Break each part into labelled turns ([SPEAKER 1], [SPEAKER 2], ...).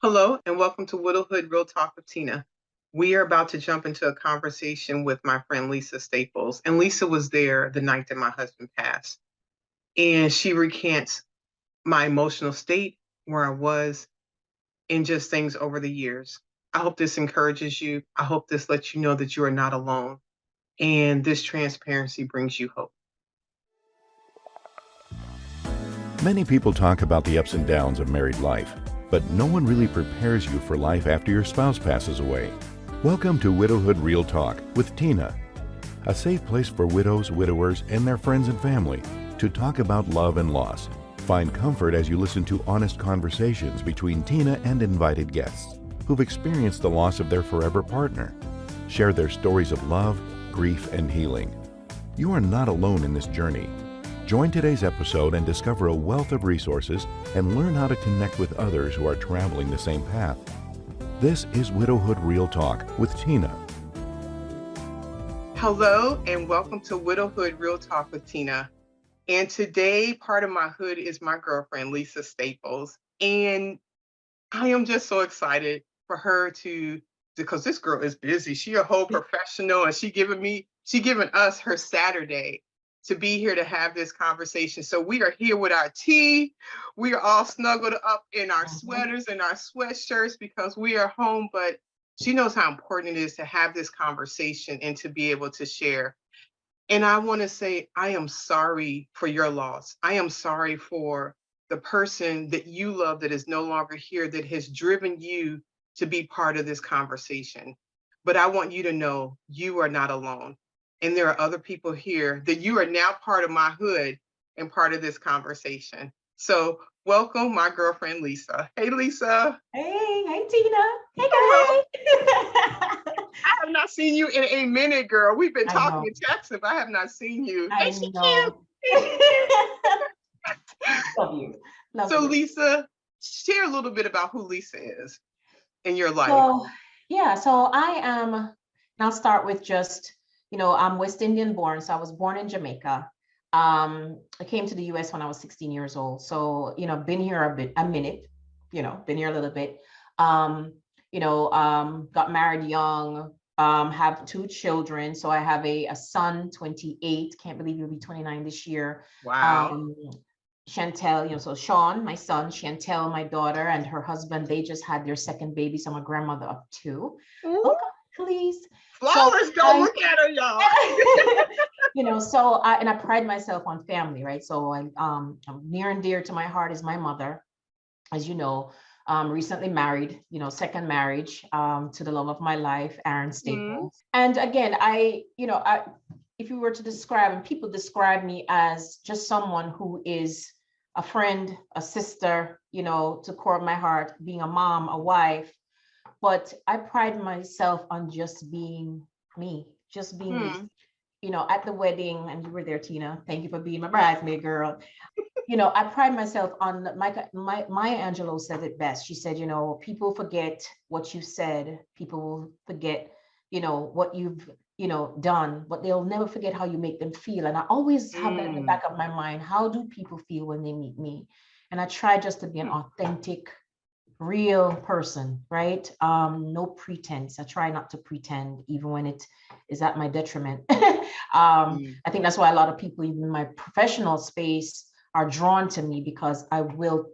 [SPEAKER 1] Hello, and welcome to Widowhood Real Talk with Tina. We are about to jump into a conversation with my friend Lisa Staples. And Lisa was there the night that my husband passed. And she recants my emotional state, where I was, and just things over the years. I hope this encourages you. I hope this lets you know that you are not alone. And this transparency brings you hope.
[SPEAKER 2] Many people talk about the ups and downs of married life, but no one really prepares you for life after your spouse passes away. Welcome to Widowhood Real Talk with Tina, a safe place for widows, widowers, and their friends and family to talk about love and loss. Find comfort as you listen to honest conversations between Tina and invited guests who've experienced the loss of their forever partner. Share their stories of love, grief, and healing. You are not alone in this journey. Join today's episode and discover a wealth of resources and learn how to connect with others who are traveling the same path. This is Widowhood Real Talk with Tina.
[SPEAKER 1] Hello, and welcome to Widowhood Real Talk with Tina. And today, part of my hood is my girlfriend, Lisa Staples. And I am just so excited for her because this girl is busy. She a whole professional, and she giving us her Saturday to be here to have this conversation. So we are here with our tea. We are all snuggled up in our sweaters and our sweatshirts because we are home, but she knows how important it is to have this conversation and to be able to share. And I want to say, I am sorry for your loss. I am sorry for the person that you love that is no longer here, that has driven you to be part of this conversation. But I want you to know you are not alone. And there are other people here that you are now part of my hood and part of this conversation. So welcome my girlfriend, Lisa. Hey, Lisa.
[SPEAKER 3] Hey, Tina. Hey,
[SPEAKER 1] Hello.
[SPEAKER 3] guys.
[SPEAKER 1] I have not seen you in a minute, girl. We've been
[SPEAKER 3] I
[SPEAKER 1] talking
[SPEAKER 3] know.
[SPEAKER 1] in Texas, but I have not seen you.
[SPEAKER 3] I
[SPEAKER 1] Hey, she
[SPEAKER 3] know. Love you. Love
[SPEAKER 1] So
[SPEAKER 3] you.
[SPEAKER 1] Lisa, share a little bit about who Lisa is in your life.
[SPEAKER 3] So I am, and I'll start with just, I'm West Indian born. So I was born in Jamaica. I came to the US when I was 16 years old. So, been here a minute, been here a little bit. Got married young, have two children. So I have a son, 28, can't believe he'll be 29 this year.
[SPEAKER 1] Wow.
[SPEAKER 3] Chantel, so Sean, my son, Chantel, my daughter, and her husband, they just had their second baby. So I'm a grandmother of two. Look, please.
[SPEAKER 1] Flawless, don't look at her, y'all.
[SPEAKER 3] I pride myself on family, right? So I'm near and dear to my heart is my mother, as you know, recently married, second marriage to the love of my life, Aaron Staples. And again, if you were to describe, and people describe me as just someone who is a friend, a sister, to core of my heart, being a mom, a wife, but I pride myself on just being me, just being me. At the wedding, and you were there, Tina. Thank you for being my bridesmaid, girl. I pride myself on Maya Angelou said it best. She said, people forget what you said. People will forget, what you've, done, but they'll never forget how you make them feel. And I always have that in the back of my mind. How do people feel when they meet me? And I try just to be an authentic, real person, right? No pretense. I try not to pretend, even when it is at my detriment. I think that's why a lot of people, even in my professional space, are drawn to me, because I will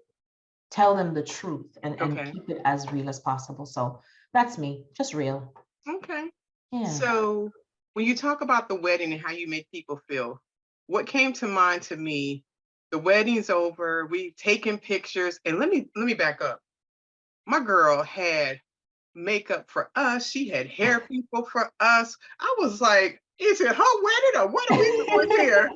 [SPEAKER 3] tell them the truth and keep it as real as possible. So that's me, just real.
[SPEAKER 1] Okay.
[SPEAKER 3] Yeah.
[SPEAKER 1] So when you talk about the wedding and how you make people feel, what came to mind to me, the wedding's over, we've taken pictures, and let me back up. My girl had makeup for us. She had hair people for us. I was like, is it her wedding or what are we doing here?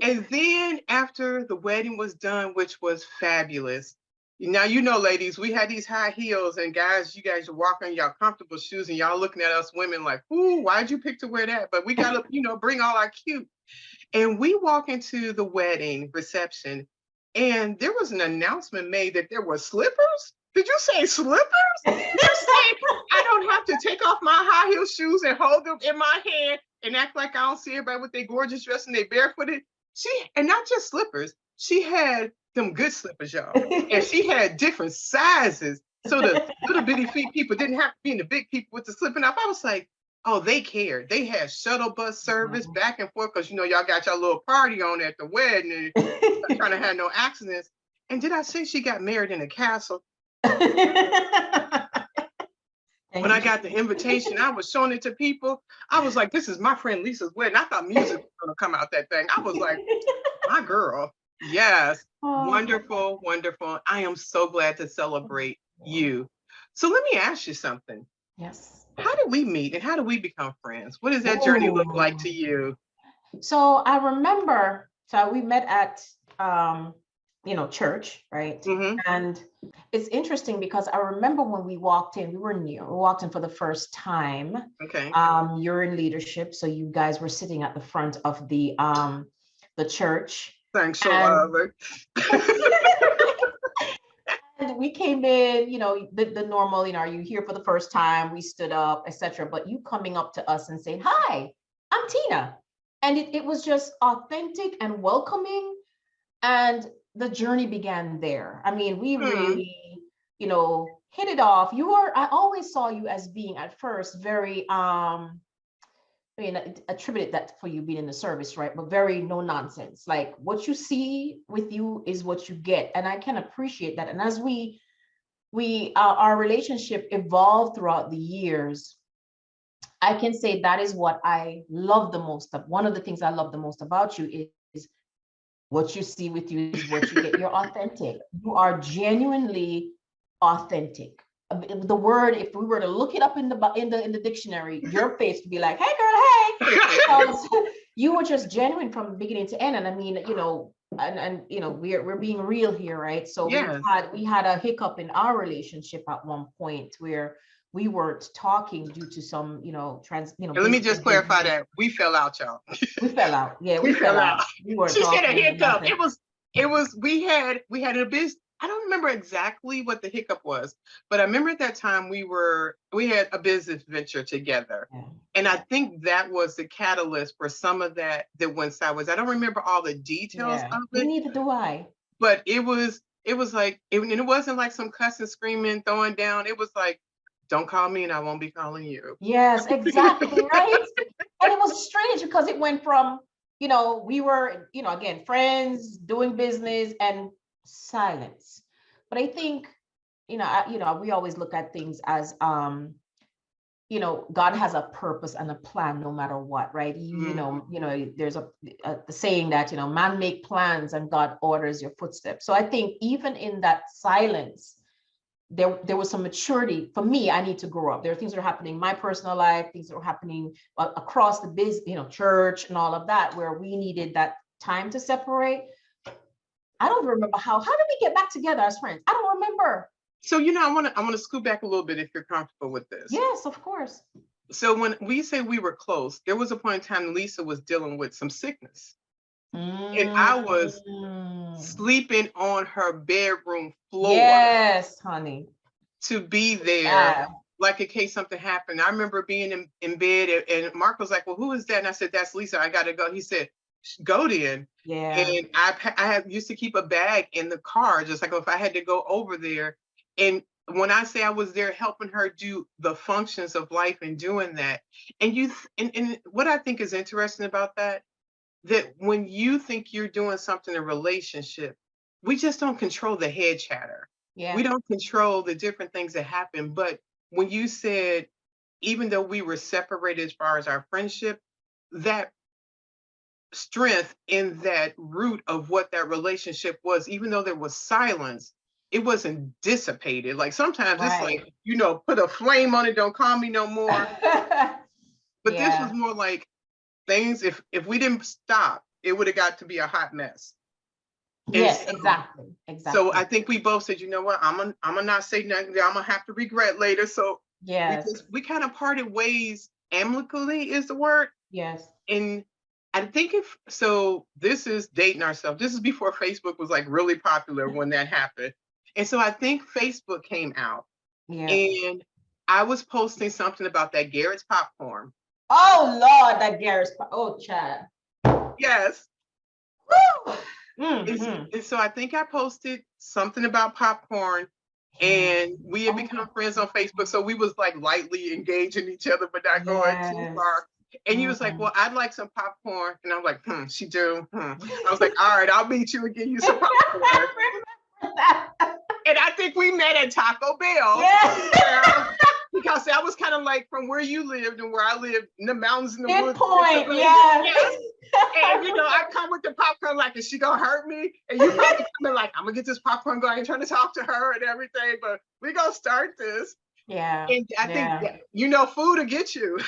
[SPEAKER 1] And then after the wedding was done, which was fabulous. Now, ladies, we had these high heels, and guys, you guys are walking in y'all comfortable shoes, and y'all looking at us women like, ooh, why'd you pick to wear that? But we got to, bring all our cute. And we walk into the wedding reception, and there was an announcement made that there were slippers. Did you say slippers? You're saying I don't have to take off my high heel shoes and hold them in my hand and act like I don't see everybody with their gorgeous dress and they barefooted? And not just slippers, she had them good slippers, y'all. And she had different sizes. So the little bitty feet people didn't have to be in the big people with the slipping up. I was like, oh, they cared. They had shuttle bus service back and forth because y'all got your little party on at the wedding and not trying to have no accidents. And did I say she got married in a castle? When I got the invitation, I was showing it to people. I was like, this is my friend Lisa's wedding. I thought music was gonna come out that thing. I was like, my girl. Yes.
[SPEAKER 3] Oh,
[SPEAKER 1] Wonderful, wonderful. I am so glad to celebrate you. So let me ask you something.
[SPEAKER 3] yes.
[SPEAKER 1] How did we meet and how do we become friends? What does that journey look like
[SPEAKER 3] Ooh.
[SPEAKER 1] to you?
[SPEAKER 3] So I remember, so we met at church, right?
[SPEAKER 1] Mm-hmm.
[SPEAKER 3] And it's interesting because I remember when we walked in, we walked in for the first time.
[SPEAKER 1] Okay.
[SPEAKER 3] You're in leadership, so you guys were sitting at the front of the church.
[SPEAKER 1] Thanks so
[SPEAKER 3] And
[SPEAKER 1] lovely.
[SPEAKER 3] and we came in, the normal, are you here for the first time? We stood up, etc. But you coming up to us and saying, hi, I'm Tina. And it was just authentic and welcoming. And the journey began there. I mean, we
[SPEAKER 1] Hmm.
[SPEAKER 3] really, hit it off. I always saw you as being at first very, I mean, attributed that for you being in the service, right? But very no nonsense. Like what you see with you is what you get. And I can appreciate that. And as our relationship evolved throughout the years, I can say that is what I love the most. One of the things I love the most about you is what you see with you is what you get. You're authentic. You are genuinely authentic. The word, if we were to look it up in the dictionary, your face would be like, "Hey, girl, hey," because you were just genuine from beginning to end. And I mean, we're being real here, right? So
[SPEAKER 1] Yes.
[SPEAKER 3] we had a hiccup in our relationship at one point where we weren't talking due to some,
[SPEAKER 1] And let me
[SPEAKER 3] busy
[SPEAKER 1] just clarify
[SPEAKER 3] engagement.
[SPEAKER 1] that we fell out, y'all.
[SPEAKER 3] We fell out. Yeah,
[SPEAKER 1] We
[SPEAKER 3] we fell
[SPEAKER 1] fell out.
[SPEAKER 3] out. We weren't
[SPEAKER 1] She said a
[SPEAKER 3] talking,
[SPEAKER 1] hiccup.
[SPEAKER 3] nothing.
[SPEAKER 1] It was we had a business. I don't remember exactly what the hiccup was, but I remember at that time we had a business venture together.
[SPEAKER 3] Yeah.
[SPEAKER 1] And I think that was the catalyst for some of that went sideways. I don't remember all the details
[SPEAKER 3] Yeah.
[SPEAKER 1] of
[SPEAKER 3] Me
[SPEAKER 1] it,
[SPEAKER 3] neither do I.
[SPEAKER 1] but it was like and it wasn't like some cussing, screaming, throwing down. It was like, don't call me and I won't be calling you.
[SPEAKER 3] Yes, exactly, right? And it was strange because it went from, we were, again, friends, doing business and silence. But I think, we always look at things as God has a purpose and a plan no matter what, right? There's the saying that, man make plans and God orders your footsteps. So I think even in that silence, there was some maturity for me. I need to grow up. There are things that are happening in my personal life, things that are happening across the church and all of that, where we needed that time to separate. I don't remember how did we get back together as friends? I don't remember.
[SPEAKER 1] So I want to scoot back a little bit if you're comfortable with this.
[SPEAKER 3] Yes, of course.
[SPEAKER 1] So when we say we were close, there was a point in time Lisa was dealing with some sickness. And I was sleeping on her bedroom floor
[SPEAKER 3] Yes, honey.
[SPEAKER 1] to be there,
[SPEAKER 3] Yeah.
[SPEAKER 1] like in case something happened. I remember being in bed and Mark was like, well, who is that? And I said, that's Lisa. I got to go. He said, go then.
[SPEAKER 3] Yeah.
[SPEAKER 1] And I used to keep a bag in the car, just like if I had to go over there. And when I say I was there helping her do the functions of life and doing that, and what I think is interesting about that when you think you're doing something in a relationship, we just don't control the head chatter. We
[SPEAKER 3] Yeah.
[SPEAKER 1] don't control the different things that happen. But when you said, even though we were separated as far as our friendship, that strength in that root of what that relationship was, even though there was silence, it wasn't dissipated. Like sometimes it's
[SPEAKER 3] Right.
[SPEAKER 1] like, put a flame on it, don't call me no more. But this was
[SPEAKER 3] Yeah.
[SPEAKER 1] more like things, if we didn't stop, it would have got to be a hot mess. And
[SPEAKER 3] Yes, exactly.
[SPEAKER 1] so
[SPEAKER 3] Exactly.
[SPEAKER 1] I think we both said, you know what, I'm gonna not say nothing I'm gonna have to regret later. So
[SPEAKER 3] Yes.
[SPEAKER 1] we kind of parted ways amicably is the word.
[SPEAKER 3] Yes.
[SPEAKER 1] And I think this is dating ourselves. This is before Facebook was like really popular when that happened. And so I think Facebook came out
[SPEAKER 3] Yeah.
[SPEAKER 1] and I was posting something about that Garrett's popcorn.
[SPEAKER 3] Oh Lord, that Garrett's. Oh, Chad.
[SPEAKER 1] Yes.
[SPEAKER 3] Woo!
[SPEAKER 1] And,
[SPEAKER 3] Mm-hmm.
[SPEAKER 1] and so I think I posted something about popcorn And we had
[SPEAKER 3] Oh my
[SPEAKER 1] become friends on Facebook. So we was like lightly engaging each other, but not going too
[SPEAKER 3] yes.
[SPEAKER 1] far. And he was like,
[SPEAKER 3] Mm.
[SPEAKER 1] well, I'd like some popcorn. And I'm like, she do. I was like, all right, I'll meet you and get you some popcorn.
[SPEAKER 3] I remember that.
[SPEAKER 1] And I think we met at Taco Bell.
[SPEAKER 3] Yeah.
[SPEAKER 1] Yeah. Because that was kind of like from where you lived and where I lived in the mountains and the
[SPEAKER 3] Good
[SPEAKER 1] woods.
[SPEAKER 3] point.
[SPEAKER 1] Yes.
[SPEAKER 3] Yes.
[SPEAKER 1] And I come with the popcorn like, is she gonna hurt me? And you probably coming like, I'm gonna get this popcorn going and trying to talk to her and everything, but we gonna start this.
[SPEAKER 3] Yeah.
[SPEAKER 1] And I think
[SPEAKER 3] Yeah.
[SPEAKER 1] food will get you.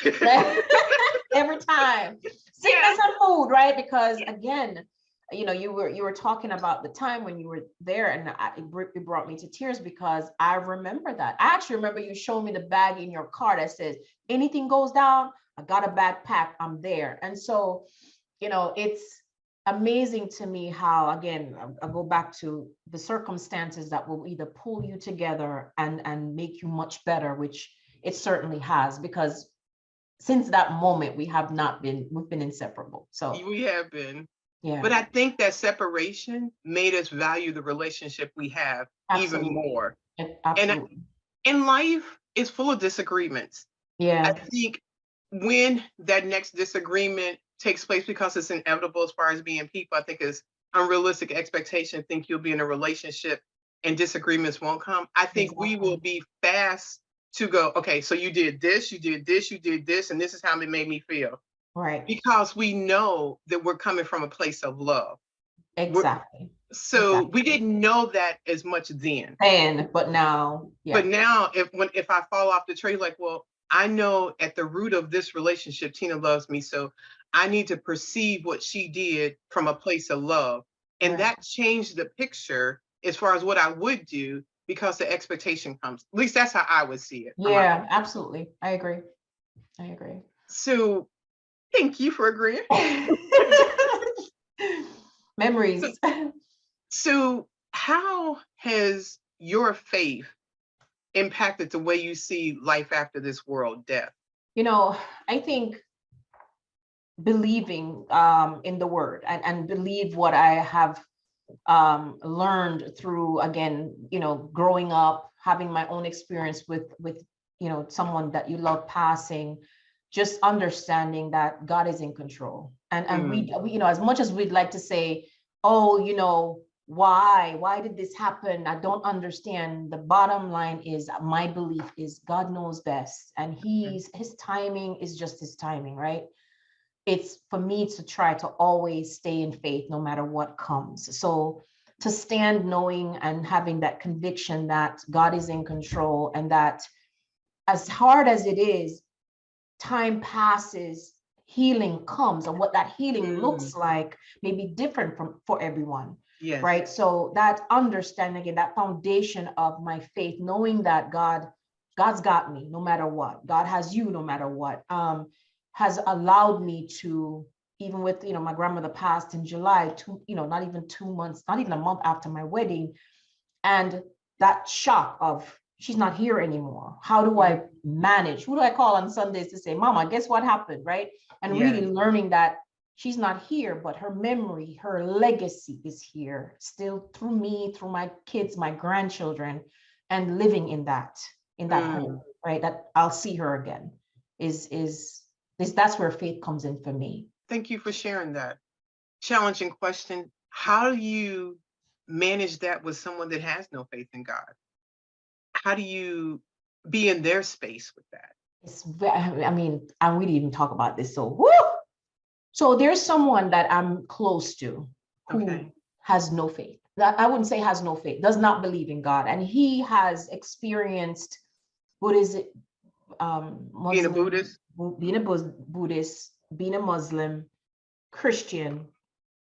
[SPEAKER 3] Every time. Sickness and food, right? Because again, you were talking about the time when you were there, and it brought me to tears because I remember that. I actually remember you showing me the bag in your car that says, anything goes down, I got a bag packed, I'm there. And so, it's amazing to me how, again, I go back to the circumstances that will either pull you together and make you much better, which it certainly has, because since that moment, we've been inseparable. So
[SPEAKER 1] We have been.
[SPEAKER 3] yeah,
[SPEAKER 1] But I think that separation made us value the relationship we have even
[SPEAKER 3] absolutely.
[SPEAKER 1] more. And
[SPEAKER 3] Absolutely.
[SPEAKER 1] in life is full of disagreements. I
[SPEAKER 3] Yeah,
[SPEAKER 1] think when that next disagreement takes place, because it's inevitable as far as being people, I think it's unrealistic expectation. Think you'll be in a relationship and disagreements won't come. I think we will
[SPEAKER 3] exactly.
[SPEAKER 1] be fast to go, okay, so you did this, you did this, you did this, and this is how it made me feel.
[SPEAKER 3] Right.
[SPEAKER 1] Because we know that we're coming from a place of love.
[SPEAKER 3] Exactly.
[SPEAKER 1] So we
[SPEAKER 3] Exactly.
[SPEAKER 1] didn't know that as much then.
[SPEAKER 3] But now,
[SPEAKER 1] But
[SPEAKER 3] yeah,
[SPEAKER 1] now if I fall off the trail, like, well, I know at the root of this relationship, Tina loves me. So I need to perceive what she did from a place of love. And
[SPEAKER 3] right.
[SPEAKER 1] that changed the picture as far as what I would do because the expectation comes. At least that's how I would see it from my
[SPEAKER 3] Yeah, absolutely. I agree. I agree.
[SPEAKER 1] so thank you for agreeing. So,
[SPEAKER 3] Memories.
[SPEAKER 1] so how has your faith impacted the way you see life after this world, death?
[SPEAKER 3] I think believing in the word and believe what I have learned through, again, growing up, having my own experience with someone that you love passing, just understanding that God is in control. And we as much as we'd like to say, oh, why did this happen? I don't understand. The bottom line is, my belief is God knows best, and his timing is just his timing, right? It's for me to try to always stay in faith no matter what comes. So to stand knowing and having that conviction that God is in control, and that as hard as it is, time passes, healing comes, and what that healing looks like may be different for everyone.
[SPEAKER 1] Yes.
[SPEAKER 3] Right. So that understanding, again, that foundation of my faith, knowing that God's got me no matter what. God has you no matter what. Has allowed me to, even with, my grandmother passed in July, not even 2 months, not even a month after my wedding. And that shock of, she's not here anymore. How do I manage? Who do I call on Sundays to say, Mama, guess what happened? Right. And really learning that she's not here, but her memory, her legacy is here still, through me, through my kids, my grandchildren, and living in that home, right? That I'll see her again that's where faith comes in for me.
[SPEAKER 1] Thank you for sharing that. Challenging question. How do you manage that with someone that has no faith in God? How do you be in their space with that?
[SPEAKER 3] And we didn't even talk about this. So there's someone that I'm close to who has no faith. That I wouldn't say has no faith, does not believe in God. And he has experienced, what is it? Muslim,
[SPEAKER 1] being a Buddhist,
[SPEAKER 3] being a Muslim, Christian.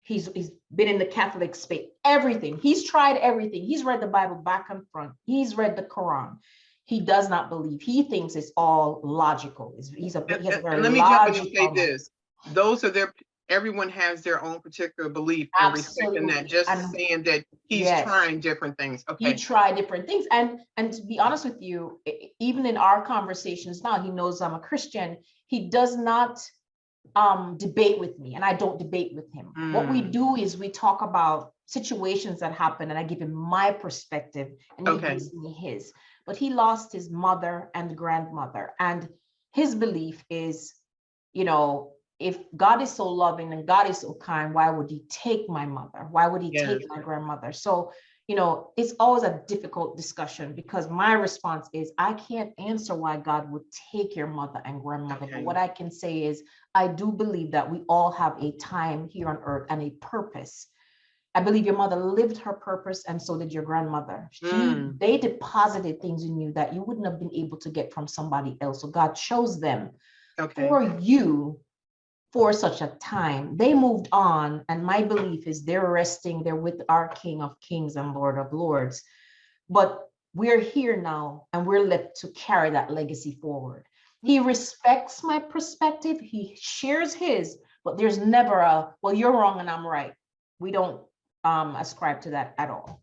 [SPEAKER 3] He's been in the Catholic space, everything. He's tried everything. He's read the Bible back and front. He's read the Quran. He does not believe. He thinks it's all logical. He has a very
[SPEAKER 1] let me jump in and
[SPEAKER 3] logical
[SPEAKER 1] say this. Those are everyone has their own particular belief, and respecting that, just saying that he's trying different things. Okay.
[SPEAKER 3] He tried different things. And to be honest with you, even in our conversations now, he knows I'm a Christian. He does not debate with me, and I don't debate with him. What we do is we talk about situations that happen, and I give him my perspective and he
[SPEAKER 1] Okay.
[SPEAKER 3] gives me his. But he lost his mother and grandmother, and his belief is, if God is so loving and God is so kind, why would he take my mother? Why would he take
[SPEAKER 1] Yes.
[SPEAKER 3] my grandmother? So, it's always a difficult discussion, because my response is, I can't answer why God would take your mother and grandmother. But
[SPEAKER 1] Okay.
[SPEAKER 3] what I can say is, I do believe that we all have a time here on earth and a purpose. I believe your mother lived her purpose, and so did your grandmother.
[SPEAKER 1] Mm.
[SPEAKER 3] They deposited things in you that you wouldn't have been able to get from somebody else. So God chose them
[SPEAKER 1] Okay.
[SPEAKER 3] for you for such a time. They moved on, and my belief is they're resting. They're with our King of Kings and Lord of Lords. But we're here now, and we're left to carry that legacy forward. He respects my perspective. He shares his, but there's never well, you're wrong and I'm right. We don't ascribe to that at all.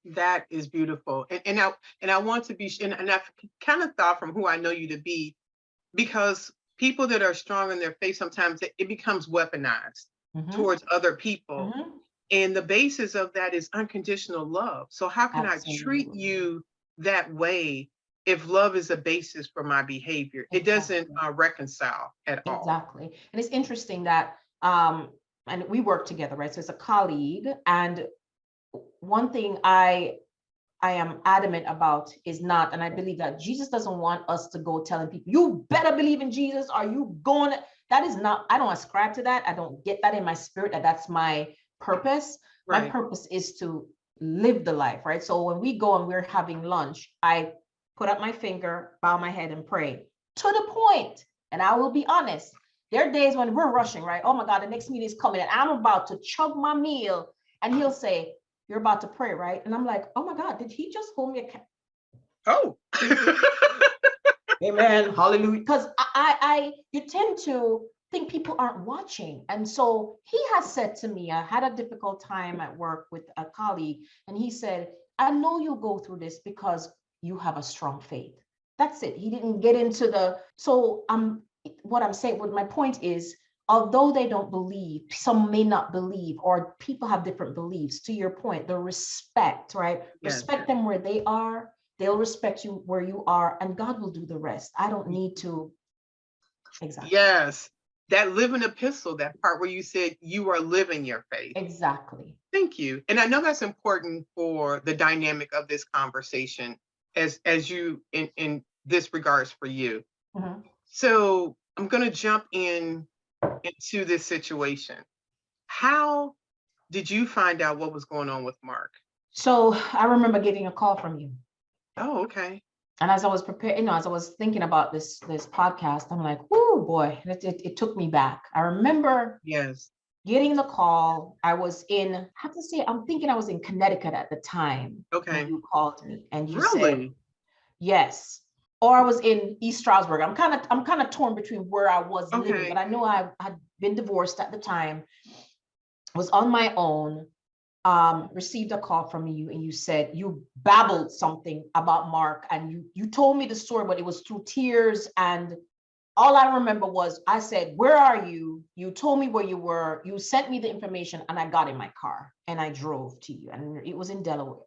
[SPEAKER 1] That is beautiful. And I want to be, and I've kind of thought from who I know you to be, because people that are strong in their faith, sometimes it becomes weaponized
[SPEAKER 3] Mhm,
[SPEAKER 1] towards other people.
[SPEAKER 3] mhm.
[SPEAKER 1] And the basis of that is unconditional love. So how can I treat
[SPEAKER 3] Absolutely.
[SPEAKER 1] you that way if love is a basis for my behavior? It doesn't
[SPEAKER 3] Exactly.
[SPEAKER 1] reconcile at all.
[SPEAKER 3] Exactly. And it's interesting that and we work together, right? So it's a colleague. And one thing I am adamant about is not, and I believe that Jesus doesn't want us to go telling people, you better believe in Jesus, are you going? That is not, I don't ascribe to that. I don't get that in my spirit, that that's my purpose. My
[SPEAKER 1] Right.
[SPEAKER 3] purpose is to live the life, right? So when we go and we're having lunch, I put up my finger, bow my head and pray to the point. And I will be honest, there are days when we're rushing, right? Oh my God, the next meeting is coming and I'm about to chug my meal. And he'll say, you're about to pray, right? And I'm like, oh my God, did he just hold me
[SPEAKER 1] Oh.
[SPEAKER 3] Amen. Hallelujah. Because you tend to think people aren't watching. And so he has said to me, I had a difficult time at work with a colleague, and he said, I know you'll go through this because you have a strong faith. That's it. He didn't get into what I'm saying, what my point is, although they don't believe, some may not believe, or people have different beliefs. To your point, the respect, right?
[SPEAKER 1] Yes.
[SPEAKER 3] Respect them where they are. They'll respect you where you are, and God will do the rest. I don't need to. Exactly.
[SPEAKER 1] Yes. That living epistle, that part where you said you are living your faith.
[SPEAKER 3] Exactly.
[SPEAKER 1] Thank you. And I know that's important for the dynamic of this conversation as you in this regards for you.
[SPEAKER 3] Mhm.
[SPEAKER 1] So I'm gonna jump into this situation. How did you find out what was going on with Mark?
[SPEAKER 3] So I remember getting a call from you.
[SPEAKER 1] Oh, okay.
[SPEAKER 3] And as I was prepared, as I was thinking about this podcast, I'm like, oh boy, it took me back. I remember
[SPEAKER 1] Yes.
[SPEAKER 3] getting the call. I was in, I have to say, I'm thinking I was in Connecticut at the time when
[SPEAKER 1] Okay.
[SPEAKER 3] you called me and you said,
[SPEAKER 1] Really?
[SPEAKER 3] yes. Or I was in East Stroudsburg. I'm kind of torn between where I was living, but
[SPEAKER 1] Okay.
[SPEAKER 3] I know I had been divorced at the time, was on my own, received a call from you, and you said you babbled something about Mark, and you told me the story, but it was through tears. And all I remember was I said, where are you? You told me where you were. You sent me the information, and I got in my car and I drove to you, and it was in Delaware.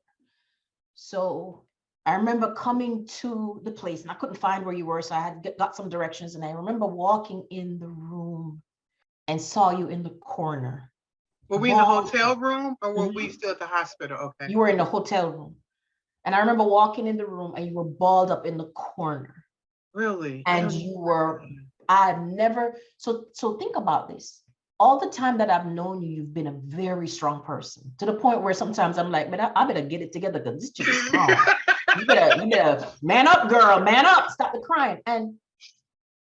[SPEAKER 3] So I remember coming to the place, and I couldn't find where you were, so I had got some directions. And I remember walking in the room and saw you in the corner,
[SPEAKER 1] Were we in the
[SPEAKER 3] balled
[SPEAKER 1] hotel
[SPEAKER 3] up.
[SPEAKER 1] room or were we
[SPEAKER 3] Mhm.
[SPEAKER 1] still at the hospital? Okay.
[SPEAKER 3] You were in the hotel room. And I remember walking in the room and you were balled up in the corner.
[SPEAKER 1] Really? I
[SPEAKER 3] And
[SPEAKER 1] don't
[SPEAKER 3] you
[SPEAKER 1] remember
[SPEAKER 3] were,
[SPEAKER 1] that.
[SPEAKER 3] I've never, so think about this. All the time that I've known you, you've been a very strong person, to the point where sometimes I'm like, but I better get it together because this chick is strong. You better man up, girl, man up, stop the crying. And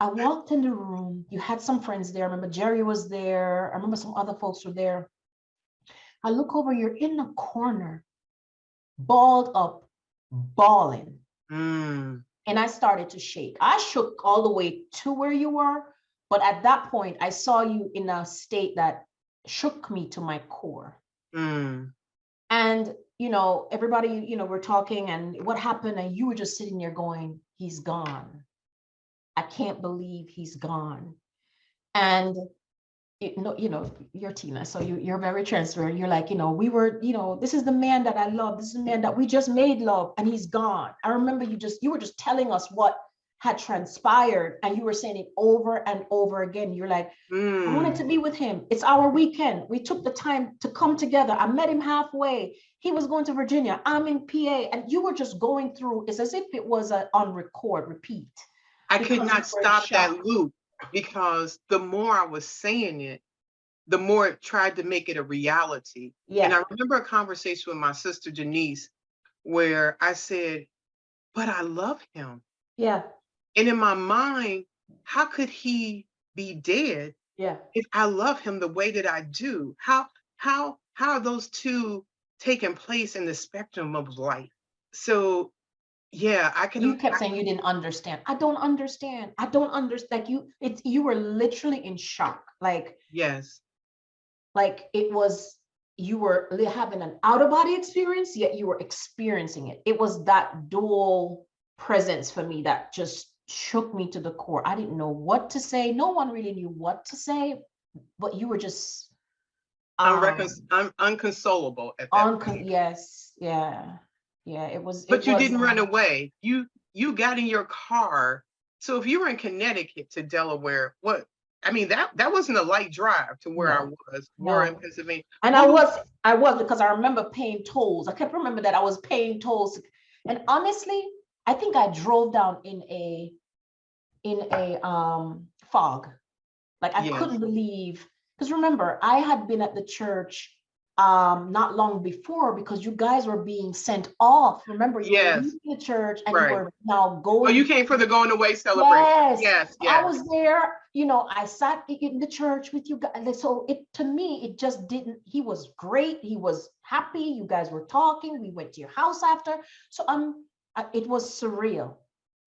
[SPEAKER 3] I walked in the room. You had some friends there. I remember Jerry was there. I remember some other folks were there. I look over, you're in the corner, balled up, bawling.
[SPEAKER 1] Mm,
[SPEAKER 3] And I started to shake. I shook all the way to where you were, but at that point, I saw you in a state that shook me to my core.
[SPEAKER 1] mm.
[SPEAKER 3] And, everybody, we're talking and what happened? And you were just sitting there going, he's gone. I can't believe he's gone. And you're Tina, so you're very transparent. You're like, we were, this is the man that I love. This is the man that we just made love, and he's gone. I remember you were just telling us what had transpired, and you were saying it over and over again. You're like, I wanted to be with him. It's our weekend. We took the time to come together. I met him halfway. He was going to Virginia. I'm in PA, and you were just going through. It's as if it was on repeat.
[SPEAKER 1] I could
[SPEAKER 3] Because
[SPEAKER 1] not
[SPEAKER 3] you were in
[SPEAKER 1] stop that
[SPEAKER 3] shock.
[SPEAKER 1] loop because the more I was saying it, the more it tried to make it a reality. And
[SPEAKER 3] Yeah,
[SPEAKER 1] I remember a conversation with my sister Janice where I said, but I love him.
[SPEAKER 3] yeah,
[SPEAKER 1] And in my mind, how could he be dead
[SPEAKER 3] yeah.
[SPEAKER 1] if I love him the way that I do? How are those two taking place in the spectrum of life? So yeah, I
[SPEAKER 3] You
[SPEAKER 1] can.
[SPEAKER 3] kept saying you didn't understand. I don't understand. I don't understand. Like you were literally in shock.
[SPEAKER 1] Yes,
[SPEAKER 3] Like it was, you were having an out of body experience, yet you were experiencing it. It was that dual presence for me that just shook me to the core. I didn't know what to say. No one really knew what to say, but you were just
[SPEAKER 1] I'm unconsolable at that point.
[SPEAKER 3] yes, yeah, yeah. It
[SPEAKER 1] But you
[SPEAKER 3] was
[SPEAKER 1] didn't run away. You got in your car. So if you were in Connecticut to Delaware, what? I mean, that wasn't a light drive to where I
[SPEAKER 3] no,
[SPEAKER 1] was, or in
[SPEAKER 3] no.
[SPEAKER 1] Pennsylvania.
[SPEAKER 3] And
[SPEAKER 1] What was
[SPEAKER 3] I was because I remember paying tolls. I kept remember that I was paying tolls. And honestly, I think I drove down in a fog. Like I
[SPEAKER 1] yes,
[SPEAKER 3] couldn't believe, because remember, I had been at the church not long before because you guys were being sent off. Remember, you were
[SPEAKER 1] yes,
[SPEAKER 3] leaving the church and you
[SPEAKER 1] right.
[SPEAKER 3] were now
[SPEAKER 1] Oh, you
[SPEAKER 3] going.
[SPEAKER 1] came for the going away celebration.
[SPEAKER 3] Yes,
[SPEAKER 1] Yes,
[SPEAKER 3] I
[SPEAKER 1] yes.
[SPEAKER 3] was there. I sat in the church with you guys. So it to me, it just didn't. He was great. He was happy. You guys were talking. We went to your house after. So it was surreal.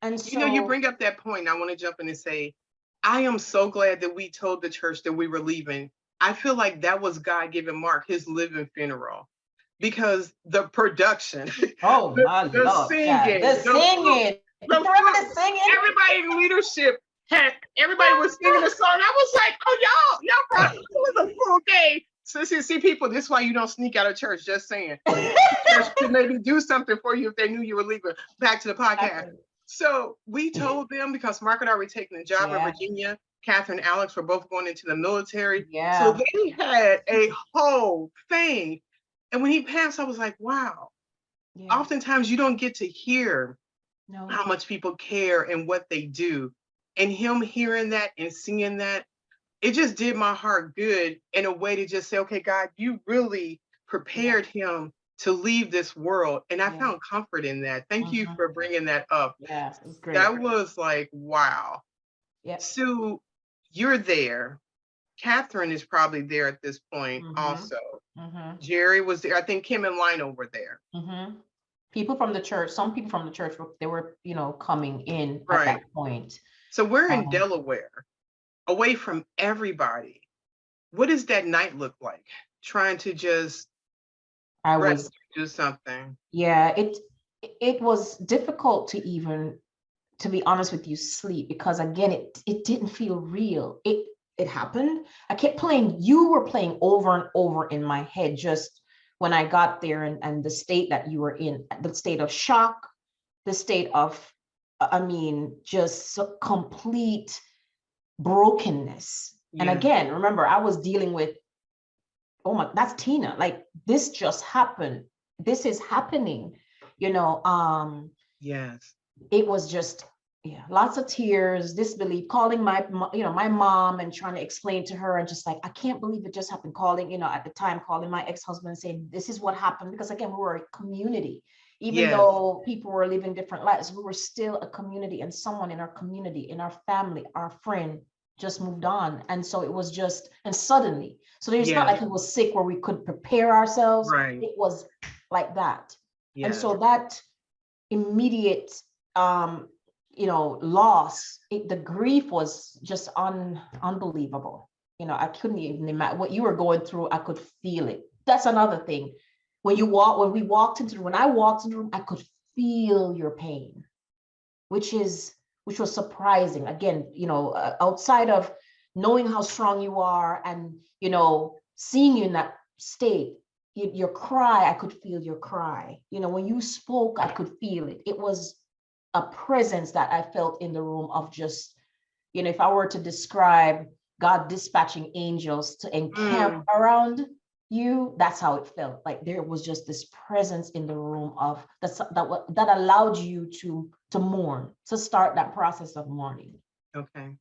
[SPEAKER 3] And
[SPEAKER 1] You
[SPEAKER 3] so
[SPEAKER 1] bring up that point. I want to jump in and say, I am so glad that we told the church that we were leaving. I feel like that was God giving Mark his living funeral because the production,
[SPEAKER 3] oh my
[SPEAKER 1] the
[SPEAKER 3] Lord, child, the
[SPEAKER 1] singing,
[SPEAKER 3] singing. You
[SPEAKER 1] the
[SPEAKER 3] remember
[SPEAKER 1] food,
[SPEAKER 3] the singing?
[SPEAKER 1] everybody in leadership everybody was singing the song. I was like, oh y'all brought it was a full day. So see people, this is why you don't sneak out of church, just saying. Church could maybe do something for you if they knew you were leaving. Back to the podcast. So we told them because Mark had already taken a job in
[SPEAKER 3] Yeah,
[SPEAKER 1] Virginia. Catherine and Alex were both going into the military. So
[SPEAKER 3] yeah,
[SPEAKER 1] they had a whole thing. And when he passed, I was like, wow.
[SPEAKER 3] yeah.
[SPEAKER 1] Oftentimes you don't get to hear
[SPEAKER 3] No,
[SPEAKER 1] how much people care and what they do. And him hearing that and seeing that, it just did my heart good in a way to just say, okay, God, you really
[SPEAKER 3] yeah,
[SPEAKER 1] prepared him to leave this world. And I
[SPEAKER 3] yeah.
[SPEAKER 1] found comfort in that. Thank you
[SPEAKER 3] Mhm.
[SPEAKER 1] for bringing that up.
[SPEAKER 3] Yeah, it was great.
[SPEAKER 1] That was like, wow.
[SPEAKER 3] Yeah.
[SPEAKER 1] Sue, you're there. Catherine is probably there at this point
[SPEAKER 3] Mm-hmm.
[SPEAKER 1] also.
[SPEAKER 3] Mm-hmm.
[SPEAKER 1] Jerry was there. I think Kim and Lionel were there.
[SPEAKER 3] Mm-hmm. People from the church, some people from the church, they were, coming in at that
[SPEAKER 1] Right.
[SPEAKER 3] point.
[SPEAKER 1] So we're in
[SPEAKER 3] Um,
[SPEAKER 1] Delaware, away from everybody. What does that night look like? Trying to just
[SPEAKER 3] I
[SPEAKER 1] rest,
[SPEAKER 3] was,
[SPEAKER 1] do something.
[SPEAKER 3] yeah, it was difficult to even, to be honest with you, sleep because again, it didn't feel real. It happened. I kept playing, you were playing over and over in my head just when I got there and the state that you were in, the state of shock, the state of, I mean, just complete brokenness. And
[SPEAKER 1] Yeah.
[SPEAKER 3] again, remember, I was dealing with, oh my, that's Tina. Like this just happened. This is happening. You know,
[SPEAKER 1] Yes.
[SPEAKER 3] it was just, yeah, lots of tears, disbelief, calling my mom and trying to explain to her and just like, I can't believe it just happened. Calling, at the time, calling my ex-husband saying, this is what happened. Because again, we were a community. Even
[SPEAKER 1] Yes.
[SPEAKER 3] though people were living different lives, we were still a community, and someone in our community, in our family, our friend just moved on. And so it was just, and suddenly, so it's not
[SPEAKER 1] Yes.
[SPEAKER 3] like it was sick where we could prepare ourselves.
[SPEAKER 1] Right.
[SPEAKER 3] It was like that. And
[SPEAKER 1] Yes.
[SPEAKER 3] so that immediate loss, the grief was just unbelievable. I couldn't even imagine what you were going through. I could feel it. That's another thing. When we walked into when I walked into the room, I could feel your pain, which was surprising. Again, outside of knowing how strong you are, and seeing you in that state, your cry, I could feel your cry. When you spoke, I could feel it. It was a presence that I felt in the room of just, if I were to describe God dispatching angels to encamp around you, that's how it felt. Like there was just this presence in the room of that allowed you to mourn, to start that process of mourning.
[SPEAKER 1] Okay.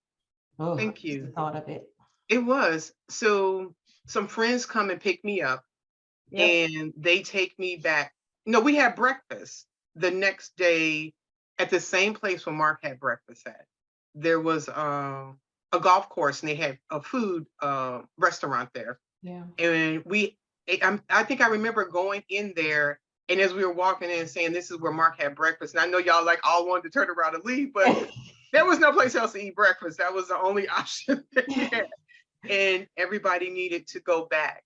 [SPEAKER 3] Oh,
[SPEAKER 1] Thank
[SPEAKER 3] just the
[SPEAKER 1] you.
[SPEAKER 3] thought of it.
[SPEAKER 1] It was. So some friends come and pick me up,
[SPEAKER 3] Yep.
[SPEAKER 1] and they take me back. No, we had breakfast the next day at the same place where Mark had breakfast at. There was a golf course, and they had a food restaurant there.
[SPEAKER 3] Yeah.
[SPEAKER 1] And I think I remember going in there, and as we were walking in, saying, "This is where Mark had breakfast." And I know y'all like all wanted to turn around and leave, but there was no place else to eat breakfast. That was the only option that we had, and everybody needed to go back.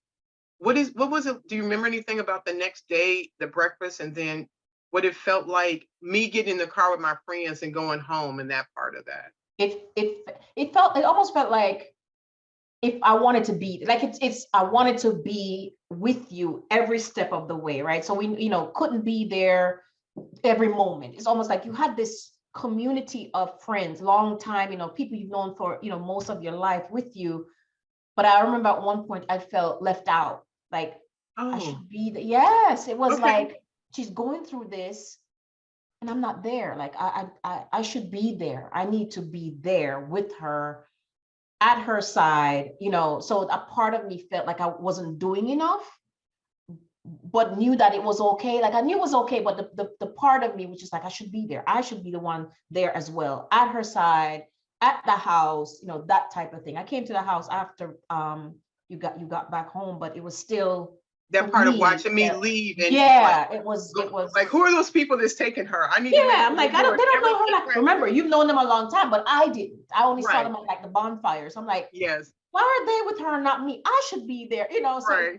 [SPEAKER 1] What was it? Do you remember anything about the next day, the breakfast, and then what it felt like me getting in the car with my friends and going home, and that part of that?
[SPEAKER 3] It almost felt like, if I wanted to be like, I wanted to be with you every step of the way, right? So we couldn't be there every moment. It's almost like you had this community of friends, long time, people you've known for most of your life with you. But I remember at one point I felt left out, like I
[SPEAKER 1] Oh,
[SPEAKER 3] should be there. Yes, it was
[SPEAKER 1] okay.
[SPEAKER 3] like she's going through this and I'm not there. Like I should be there. I need to be there with her, at her side, so a part of me felt like I wasn't doing enough, but knew that it was okay. Like I knew it was okay, but the part of me was just like, I should be there. I should be the one there as well, at her side, at the house, that type of thing. I came to the house after you got back home, but it was still,
[SPEAKER 1] That
[SPEAKER 3] for
[SPEAKER 1] part of
[SPEAKER 3] me,
[SPEAKER 1] watching me leave and like,
[SPEAKER 3] yeah, it was
[SPEAKER 1] who are those people that's taking her? I need to make
[SPEAKER 3] yeah.
[SPEAKER 1] sure
[SPEAKER 3] I'm
[SPEAKER 1] we're
[SPEAKER 3] like, they
[SPEAKER 1] doing
[SPEAKER 3] don't know her.
[SPEAKER 1] everything
[SPEAKER 3] Like,
[SPEAKER 1] right.
[SPEAKER 3] remember, you've known them a long time, but I didn't. I only saw
[SPEAKER 1] Right.
[SPEAKER 3] them at like the bonfires. I'm like,
[SPEAKER 1] Yes.
[SPEAKER 3] why are they with her and not me? I should be there, so
[SPEAKER 1] Right.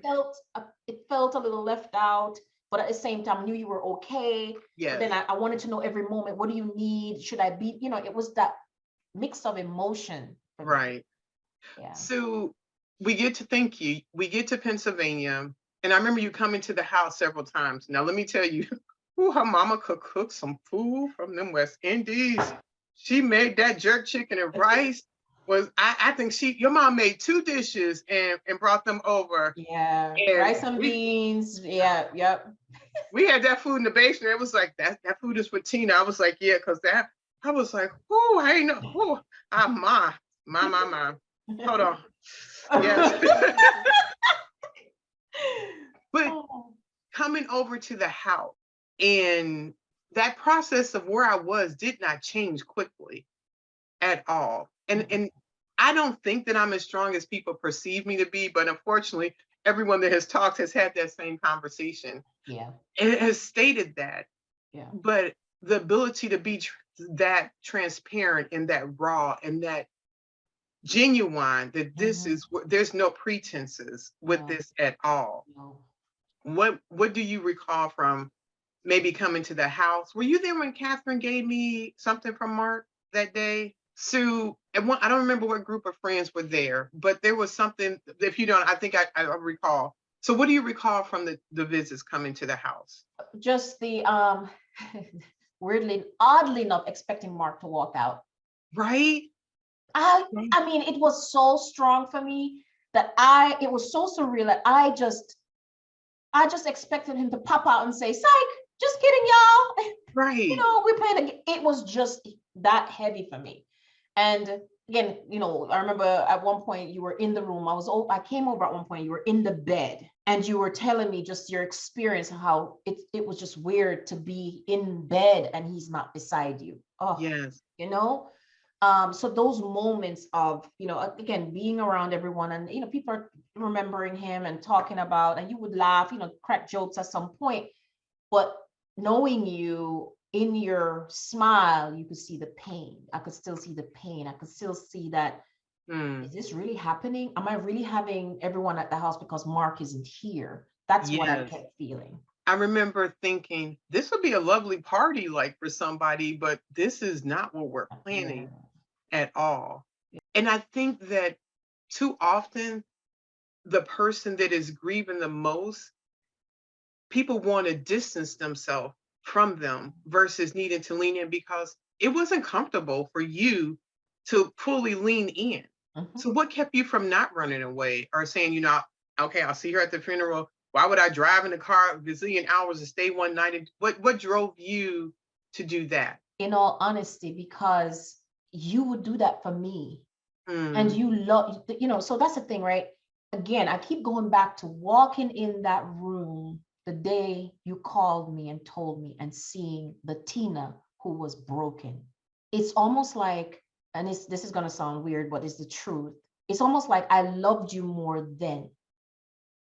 [SPEAKER 3] it felt a little left out, but at the same time I knew you were okay. But then
[SPEAKER 1] Yes.
[SPEAKER 3] I wanted to know every moment, what do you need? Should I be, it was that mix of emotion for me.
[SPEAKER 1] Right.
[SPEAKER 3] Yeah.
[SPEAKER 1] So we get to thank you. We get to Pennsylvania, and I remember you coming to the house several times. Now let me tell you, who her mama could cook some food from them West Indies. She made that jerk chicken and rice. I think your mom made 2 dishes and brought them over.
[SPEAKER 3] Yeah,
[SPEAKER 1] And
[SPEAKER 3] rice and beans. Yeah, yep.
[SPEAKER 1] we had that food in the basement. It was like that food is for Tina. I was like, yeah, because that I was like, oh, I ain't know. Oh, my. Hold on. Yes. But
[SPEAKER 3] Oh.
[SPEAKER 1] coming over to the house, and that process of where I was did not change quickly at all. And I don't think that I'm as strong as people perceive me to be, but unfortunately, everyone that has talked has had that same conversation
[SPEAKER 3] Yeah,
[SPEAKER 1] and has stated that.
[SPEAKER 3] yeah.
[SPEAKER 1] But the ability to be that transparent and that raw and that genuine, that there's no pretenses with
[SPEAKER 3] No,
[SPEAKER 1] this at all.
[SPEAKER 3] no.
[SPEAKER 1] What do you recall from maybe coming to the house? Were you there when Catherine gave me something from Mark that day? Sue, and I don't remember what group of friends were there, but there was something. If you don't, I think I recall. So, what do you recall from the visits coming to the house?
[SPEAKER 3] Just the weirdly, oddly enough, expecting Mark to walk out.
[SPEAKER 1] Right?
[SPEAKER 3] I
[SPEAKER 1] Right.
[SPEAKER 3] I mean, it was so strong for me that it was so surreal that I just expected him to pop out and say, "Psych, just kidding, y'all."
[SPEAKER 1] Right.
[SPEAKER 3] We played it was just that heavy for me. And again, I remember at one point you were in the room. I came over at one point, you were in the bed and you were telling me just your experience, how it was just weird to be in bed and he's not beside you. Oh,
[SPEAKER 1] Yes.
[SPEAKER 3] you know? So those moments of, again, being around everyone and, people are remembering him and talking about, and you would laugh, crack jokes at some point, but knowing you in your smile, you could see the pain. I could still see the pain. I could still see that, is this really happening? Am I really having everyone at the house because Mark isn't here? That's what I
[SPEAKER 1] Yes.
[SPEAKER 3] kept feeling.
[SPEAKER 1] I remember thinking this would be a lovely party, like for somebody, but this is not what we're
[SPEAKER 3] Yeah.
[SPEAKER 1] planning at all. And I think that too often the person that is grieving the most, people want to distance themselves from them versus needing to lean in because it wasn't comfortable for you to fully lean in.
[SPEAKER 3] Mhm.
[SPEAKER 1] So what kept you from not running away or saying, okay, I'll see her at the funeral. Why would I drive in the car a gazillion hours to stay one night? And what drove you to do that?
[SPEAKER 3] In all honesty, because you would do that for me, and
[SPEAKER 1] Mm,
[SPEAKER 3] you love, so that's the thing, right? Again, I keep going back to walking in that room the day you called me and told me, and seeing the Tina who was broken. It's almost like, and this is going to sound weird, but it's the truth. It's almost like I loved you more then,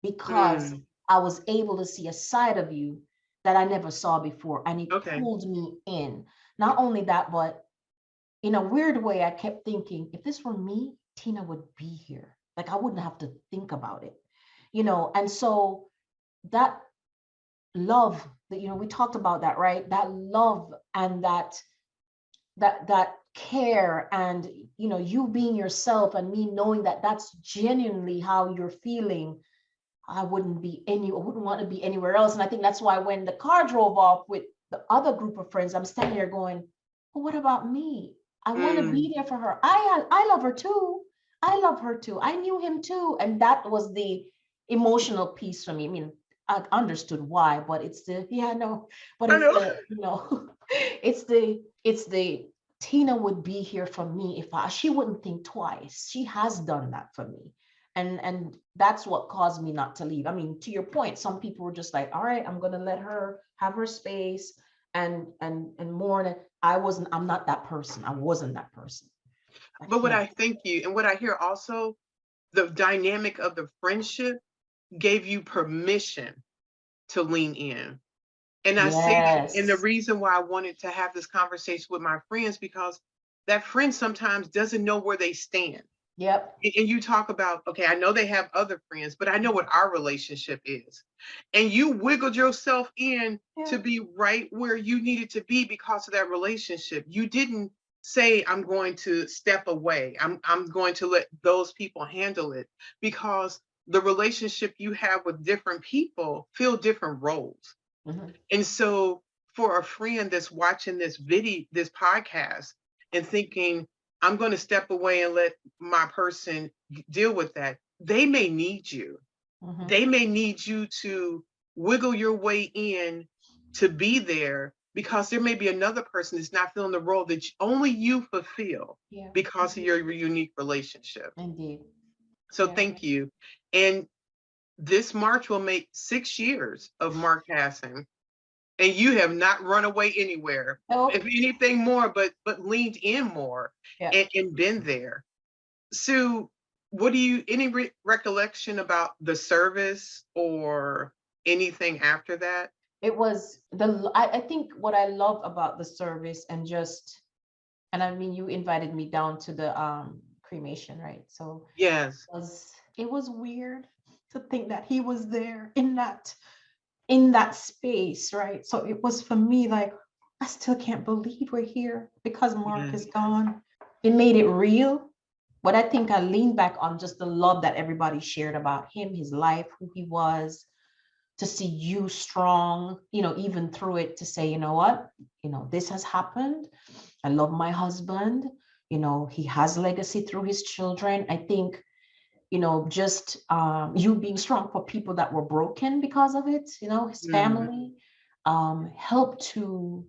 [SPEAKER 3] because
[SPEAKER 1] mm,
[SPEAKER 3] I was able to see a side of you that I never saw before, and it
[SPEAKER 1] okay.
[SPEAKER 3] pulled me in. Not only that, but in a weird way, I kept thinking, if this were me, Tina would be here. Like, I wouldn't have to think about it, And so that love that, we talked about that, right? That love and that care, and you being yourself, and me knowing that that's genuinely how you're feeling. I wouldn't want to be anywhere else. And I think that's why when the car drove off with the other group of friends, I'm standing there going, well, what about me? I want to
[SPEAKER 1] Mm,
[SPEAKER 3] be there for her. I love her too. I love her too. I knew him too. And that was the emotional piece for me. I mean, I understood why, but it's the, yeah, no, but
[SPEAKER 1] I
[SPEAKER 3] it's
[SPEAKER 1] know.
[SPEAKER 3] the, it's the Tina would be here for me if she wouldn't think twice. She has done that for me. And that's what caused me not to leave. I mean, to your point, some people were just like, all right, I'm gonna let her have her space and mourn. I'm not that person. I wasn't that person. I
[SPEAKER 1] But what
[SPEAKER 3] can't.
[SPEAKER 1] I thank you and what I hear also, the dynamic of the friendship gave you permission to lean in. And I say that, and the
[SPEAKER 3] Yes.
[SPEAKER 1] reason why I wanted to have this conversation with my friends, because that friend sometimes doesn't know where they stand.
[SPEAKER 3] Yep.
[SPEAKER 1] And you talk about, okay, I know they have other friends, but I know what our relationship is. And you wiggled yourself in
[SPEAKER 3] Yeah.
[SPEAKER 1] to be right where you needed to be because of that relationship. You didn't say, I'm going to step away. I'm going to let those people handle it, because the relationship you have with different people fill different roles.
[SPEAKER 3] Mhm.
[SPEAKER 1] And so for a friend that's watching this podcast and thinking, I'm going to step away and let my person deal with that, they may need you.
[SPEAKER 3] Mhm.
[SPEAKER 1] They may need you to wiggle your way in to be there, because there may be another person that's not feeling the role that only you fulfill
[SPEAKER 3] Yeah.
[SPEAKER 1] because of your unique relationship.
[SPEAKER 3] Indeed.
[SPEAKER 1] So
[SPEAKER 3] Yeah.
[SPEAKER 1] thank you. And this March will make 6 years of Mark passing, and you have not run away anywhere. If
[SPEAKER 3] Oh.
[SPEAKER 1] anything more, but leaned in more
[SPEAKER 3] Yeah.
[SPEAKER 1] and been there. So, what do you any recollection about the service or anything after that?
[SPEAKER 3] It was I think what I love about the service, and I mean, you invited me down to the cremation, right? So
[SPEAKER 1] Yes.
[SPEAKER 3] it was weird to think that he was there in that space, right? So it was for me like, I still can't believe we're here because Mark is
[SPEAKER 1] Yes.
[SPEAKER 3] gone. It made it real. But I think I leaned back on just the love that everybody shared about him, his life, who he was, to see you strong, even through it, to say, you know what, this has happened. I love my husband. He has legacy through his children. I think, just you being strong for people that were broken because of it, his
[SPEAKER 1] Mm,
[SPEAKER 3] family, helped to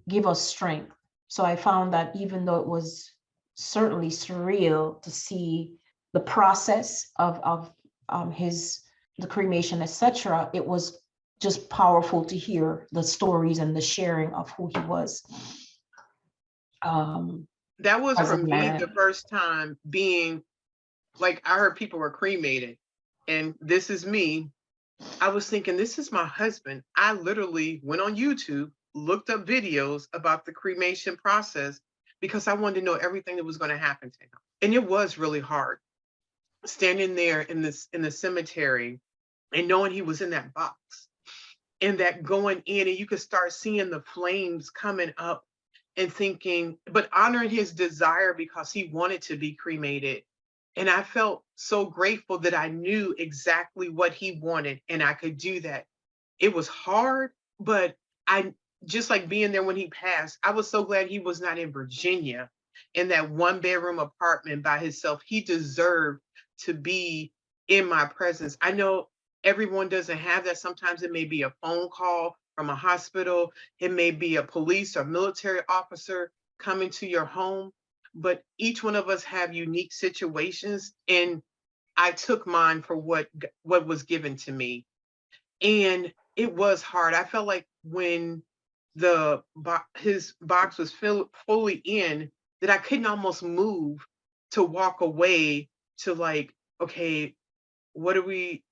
[SPEAKER 3] give us strength. So I found that even though it was certainly surreal to see the process of his the cremation, etc., it was just powerful to hear the stories and the sharing of who he was um,
[SPEAKER 1] that was
[SPEAKER 3] as
[SPEAKER 1] for
[SPEAKER 3] a
[SPEAKER 1] me the
[SPEAKER 3] man.
[SPEAKER 1] first time being, like, I heard people were cremated, and this is me. I was thinking, this is my husband. I literally went on YouTube, looked up videos about the cremation process because I wanted to know everything that was going to happen to him. And it was really hard standing there in the cemetery and knowing he was in that box, and that going in and you could start seeing the flames coming up, and thinking, but honoring his desire because he wanted to be cremated. And I felt so grateful that I knew exactly what he wanted and I could do that. It was hard, but I just like being there when he passed, I was so glad he was not in Virginia in that one bedroom apartment by himself. He deserved to be in my presence. I know everyone doesn't have that. Sometimes it may be a phone call from a hospital, it may be a police or military officer coming to your home, but each one of us have unique situations, and I took mine for what was given to me. And it was hard. I felt like when his box was fully in, that I couldn't almost move to walk away to like, okay, what do we?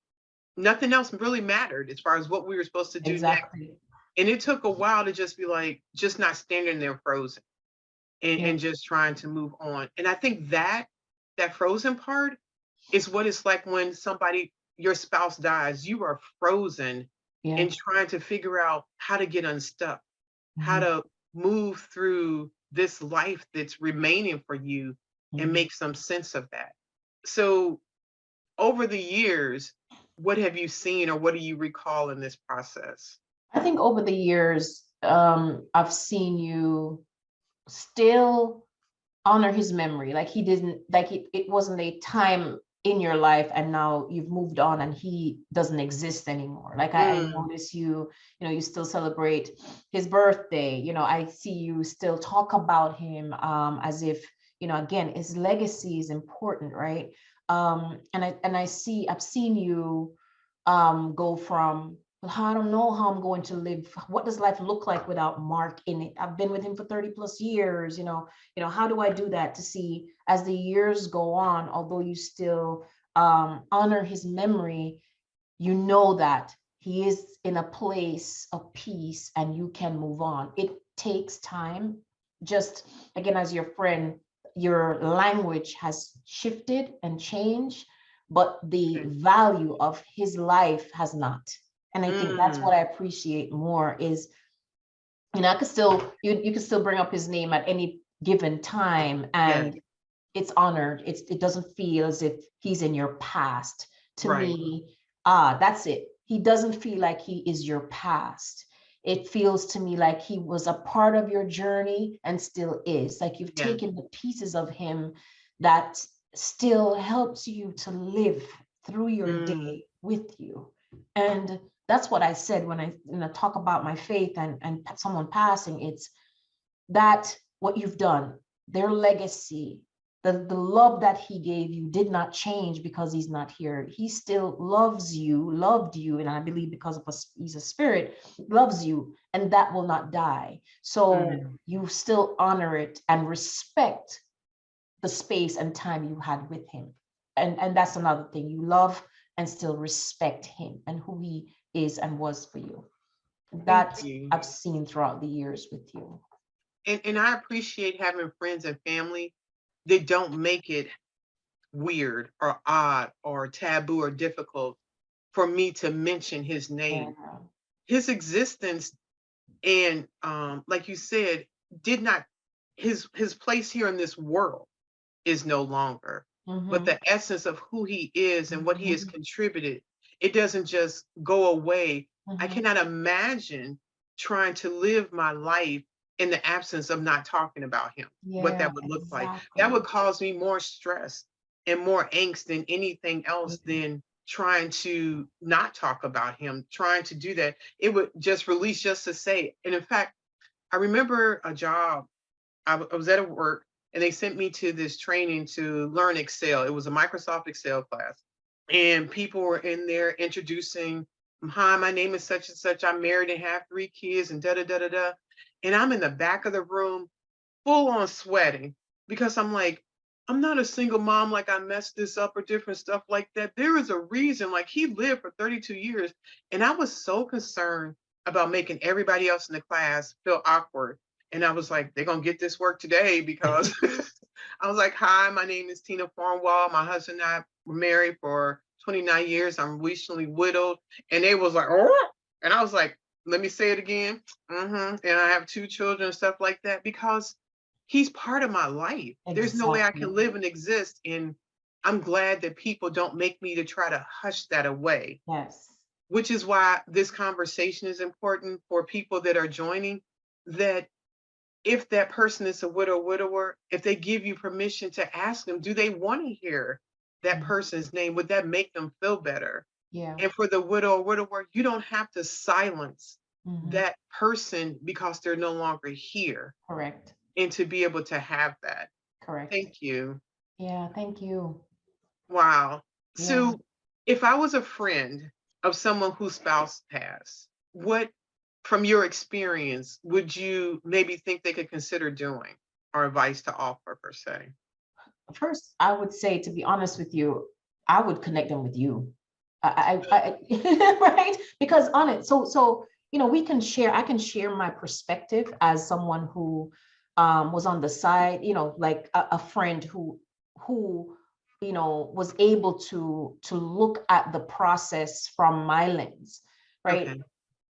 [SPEAKER 1] Nothing else really mattered as far as what we were supposed to do next.
[SPEAKER 3] Exactly.
[SPEAKER 1] And it took a while to just be like, just not standing there frozen
[SPEAKER 3] Yeah.
[SPEAKER 1] and just trying to move on. And I think that frozen part is what it's like when somebody, your spouse dies. You are frozen
[SPEAKER 3] Yeah.
[SPEAKER 1] and trying to figure out how to get unstuck, how
[SPEAKER 3] Mhm.
[SPEAKER 1] to move through this life that's remaining for you and
[SPEAKER 3] Mhm.
[SPEAKER 1] make some sense of that. So over the years, what have you seen or what do you recall in this process?
[SPEAKER 3] I think over the years, I've seen you still honor his memory. Like he didn't, like it wasn't a time in your life and now you've moved on and he doesn't exist anymore. Like I
[SPEAKER 1] Mm,
[SPEAKER 3] notice you still celebrate his birthday. I see you still talk about him as if, again, his legacy is important, right? I've seen you go from, "Well, I don't know how I'm going to live. What does life look like without Mark in it? I've been with him for 30 plus years. How do I do that?" To see as the years go on, although you still honor his memory, you know that he is in a place of peace and you can move on. It takes time. Just again, as your friend, your language has shifted and changed, but the
[SPEAKER 1] okay.
[SPEAKER 3] value of his life has not. And I think that's
[SPEAKER 1] Mm,
[SPEAKER 3] what I appreciate more is, I could still, you could still bring up his name at any given time
[SPEAKER 1] yes,
[SPEAKER 3] and it's honored. It doesn't feel as if he's in your past. To
[SPEAKER 1] right.
[SPEAKER 3] me, that's it. He doesn't feel like he is your past. It feels to me like he was a part of your journey and still is. Like you've
[SPEAKER 1] Yes.
[SPEAKER 3] taken the pieces of him that still helps you to live through your
[SPEAKER 1] Mm,
[SPEAKER 3] day with you. And that's what I said when I talk about my faith and someone passing. It's that what you've done, their legacy, the love that he gave you did not change because he's not here. He still loves you, loved you, and I believe because of us, he's a spirit, loves you, and that will not die. So
[SPEAKER 1] mm.
[SPEAKER 3] you still honor it and respect the space and time you had with him. And that's another thing. You love and still respect him and who he is and was for you.
[SPEAKER 1] Thank
[SPEAKER 3] That
[SPEAKER 1] you.
[SPEAKER 3] I've seen throughout the years with you.
[SPEAKER 1] And I appreciate having friends and family that don't make it weird or odd or taboo or difficult for me to mention his
[SPEAKER 3] Yeah.
[SPEAKER 1] name. His existence and like you said, did not his place here in this world is no longer. But
[SPEAKER 3] Mm-hmm.
[SPEAKER 1] the essence of who he is and what he has
[SPEAKER 3] Mm-hmm.
[SPEAKER 1] contributed, it doesn't just go away. I
[SPEAKER 3] Mm-hmm.
[SPEAKER 1] cannot imagine trying to live my life in the absence of not talking about him, what
[SPEAKER 3] Yeah,
[SPEAKER 1] that would look like. That would
[SPEAKER 3] exactly.
[SPEAKER 1] cause me more stress and more angst than anything
[SPEAKER 3] Yeah.
[SPEAKER 1] else than trying to not talk about him, trying to do that. It would just release just to say. And in fact, I remember a job I was at a work and they sent me to this training to learn Excel. It was a Microsoft Excel class. And people were in there introducing, hi, my name is such and such. I'm married and have 3 kids and da da da da da. And I'm in the back of the room, full on sweating because I'm like, I'm not a single mom, like I messed this up or different stuff like that. There is a reason, like he lived for 32 years. And I was so concerned about making everybody else in the class feel awkward. And I was like, they're going to get this work today because I was like, hi, my name is Tina Farnwall. My husband and I were married for 29 years. I'm recently widowed. And they was like, oh, and I was like, let me say it again. And I have two children and stuff like that because he's part of my life. There's no way I
[SPEAKER 3] Exactly.
[SPEAKER 1] can live and exist. And I'm glad that people don't make me to try to hush that away,
[SPEAKER 3] Yes.
[SPEAKER 1] which is why this conversation is important for people that are joining. That if that person is a widow, widower, if they give you permission to ask them, do they want to hear that
[SPEAKER 3] Mm.
[SPEAKER 1] person's name? Would that make them feel better?
[SPEAKER 3] Yeah.
[SPEAKER 1] And for the widow or widower, you don't have to silence
[SPEAKER 3] Hmm.
[SPEAKER 1] that person because they're no longer here,
[SPEAKER 3] Correct.
[SPEAKER 1] and to be able to have that.
[SPEAKER 3] Correct.
[SPEAKER 1] Thank you.
[SPEAKER 3] Yeah. Thank you.
[SPEAKER 1] Wow.
[SPEAKER 3] Yeah.
[SPEAKER 1] So, if I was a friend of someone whose spouse passed, what, from your experience, would you maybe think they could consider doing, or advice to offer, per se?
[SPEAKER 3] First, I would say, to be honest with you, I would connect them with you. Right? Because on it, so we can share. I can share my perspective as someone who was on the side, like a friend who was able to look at the process from my lens, right?
[SPEAKER 1] Okay.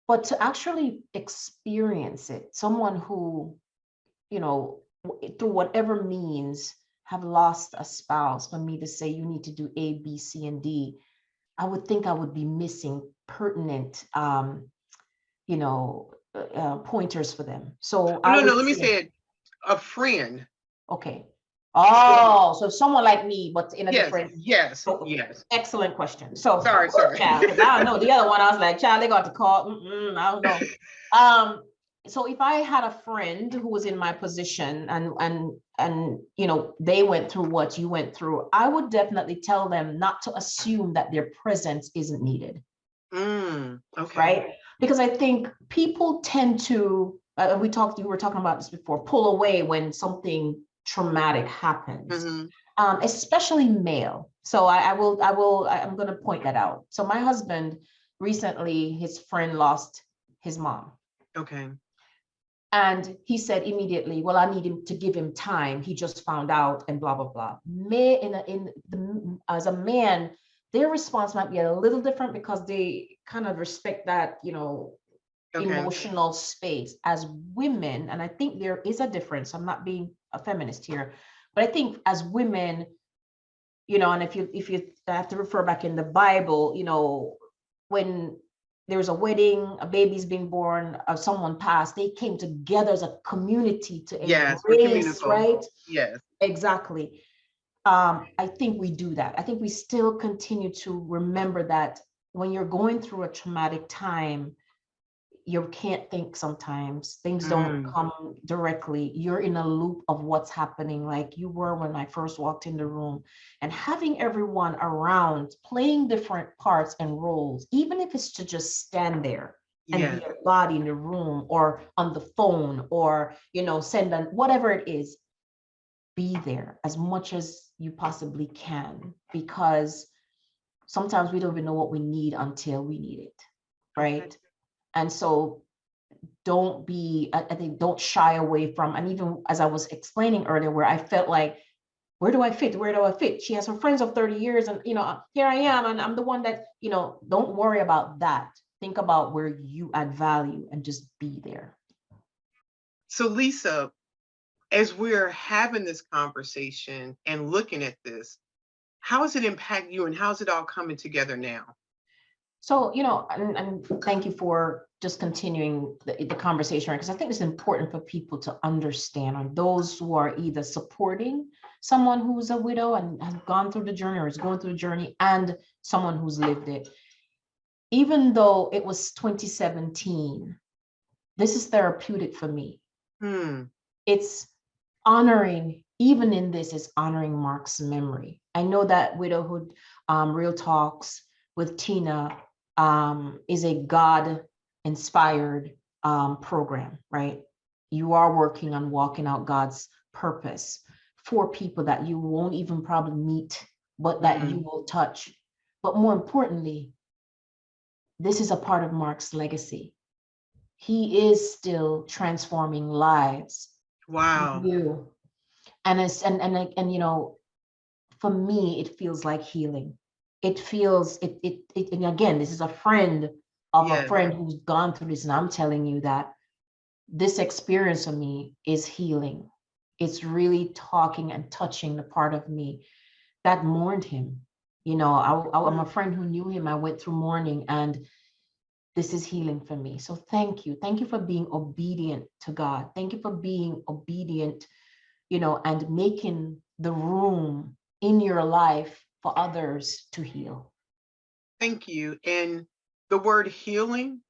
[SPEAKER 3] But to actually experience it, someone who through whatever means have lost a spouse, for me to say you need to do A, B, C, and D, I would think I would be missing pertinent, pointers for them. So
[SPEAKER 1] Oh,
[SPEAKER 3] I
[SPEAKER 1] no, no,
[SPEAKER 3] would
[SPEAKER 1] let me
[SPEAKER 3] say,
[SPEAKER 1] say it. A friend.
[SPEAKER 3] okay.
[SPEAKER 1] So,
[SPEAKER 3] Oh, so someone like me, but in a
[SPEAKER 1] yes,
[SPEAKER 3] different.
[SPEAKER 1] yes,
[SPEAKER 3] So
[SPEAKER 1] yes.
[SPEAKER 3] excellent question. So,
[SPEAKER 1] Sorry, sorry.
[SPEAKER 3] child, because I don't know the other one. I was like, child, they got to call. I don't know. So if I had a friend who was in my position and they went through what you went through, I would definitely tell them not to assume that their presence isn't needed,
[SPEAKER 1] Okay.
[SPEAKER 3] right? Because I think people tend to, we were talking about this before, pull away when something traumatic happens,
[SPEAKER 1] Hmm.
[SPEAKER 3] especially male. So I'm going to point that out. So my husband recently, his friend lost his mom.
[SPEAKER 1] Okay.
[SPEAKER 3] And he said immediately, well, I need him to give him time. He just found out and blah, blah, blah. As a man, their response might be a little different because they kind of respect that,
[SPEAKER 1] Okay.
[SPEAKER 3] emotional space. As women, and I think there is a difference. I'm not being a feminist here, but I think as women, and if you have to refer back in the Bible, when there's a wedding, a baby's being born, or someone passed, they came together as a community to
[SPEAKER 1] Yes, we're
[SPEAKER 3] embrace,
[SPEAKER 1] communicable.
[SPEAKER 3] right?
[SPEAKER 1] Yes.
[SPEAKER 3] Exactly. I think we do that. I think we still continue to remember that when you're going through a traumatic time, you can't think sometimes. Things don't
[SPEAKER 1] Mm,
[SPEAKER 3] come directly. You're in a loop of what's happening, like you were when I first walked in the room. And having everyone around playing different parts and roles, even if it's to just stand there and be
[SPEAKER 1] yes.
[SPEAKER 3] a body in the room or on the phone or, send an whatever it is, be there as much as you possibly can, because sometimes we don't even know what we need until we need it,
[SPEAKER 1] Okay.
[SPEAKER 3] right? And so I think don't shy away from, and even as I was explaining earlier, where I felt like, where do I fit? Where do I fit? She has her friends of 30 years and, here I am, and I'm the one that, don't worry about that. Think about where you add value and just be there.
[SPEAKER 1] So, Lisa, as we're having this conversation and looking at this, how does it impact you, and how's it all coming together now?
[SPEAKER 3] So, and thank you for just continuing the conversation, because I think it's important for people to understand, on those who are either supporting someone who's a widow and has gone through the journey or is going through the journey, and someone who's lived it. Even though it was 2017, this is therapeutic for me.
[SPEAKER 1] Hmm.
[SPEAKER 3] It's honoring, even in this, is honoring Mark's memory. I know that Widowhood Real Talks with Tina is a God inspired program, right? You are working on walking out God's purpose for people that you won't even probably meet, but that you
[SPEAKER 1] Mm.
[SPEAKER 3] will touch. But more importantly, this is a part of Mark's legacy. He is still transforming lives through
[SPEAKER 1] Wow.
[SPEAKER 3] you. And for me, it feels like healing. It feels and again, this is a friend of a
[SPEAKER 1] Yes.
[SPEAKER 3] friend who's gone through this, and I'm telling you that this experience of me is healing. It's really talking and touching the part of me that mourned him. You know, I'm a friend who knew him. I went through mourning, and this is healing for me. So thank you. Thank you for being obedient to God. Thank you for being obedient, you know, and making the room in your life for others to heal.
[SPEAKER 1] Thank you. And the word healing